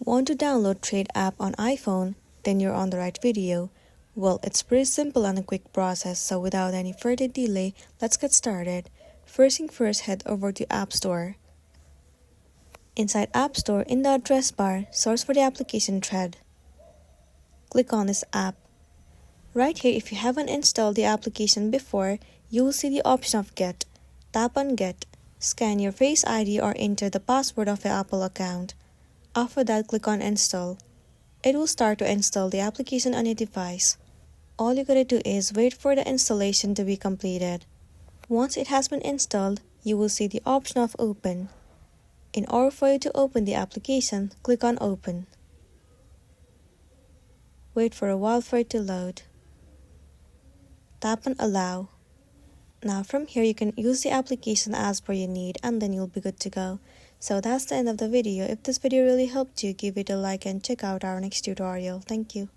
Want to download Trade app on iPhone? Then you're on the right video. Well, it's pretty simple and a quick process, so without any further delay, let's get started. First thing first, head over to App Store. Inside App Store, in the address bar, search for the application Thread. Click on this app. Right here, if you haven't installed the application before, you will see the option of Get. Tap on Get. Scan your Face ID or enter the password of your Apple account. After that, click on Install. It will start to install the application on your device. All you gotta do is wait for the installation to be completed. Once it has been installed, you will see the option of Open. In order for you to open the application, click on Open. Wait for a while for it to load. Tap on Allow. Now from here, you can use the application as per your need and then you'll be good to go. So that's the end of the video. If this video really helped you, give it a like and check out our next tutorial. Thank you.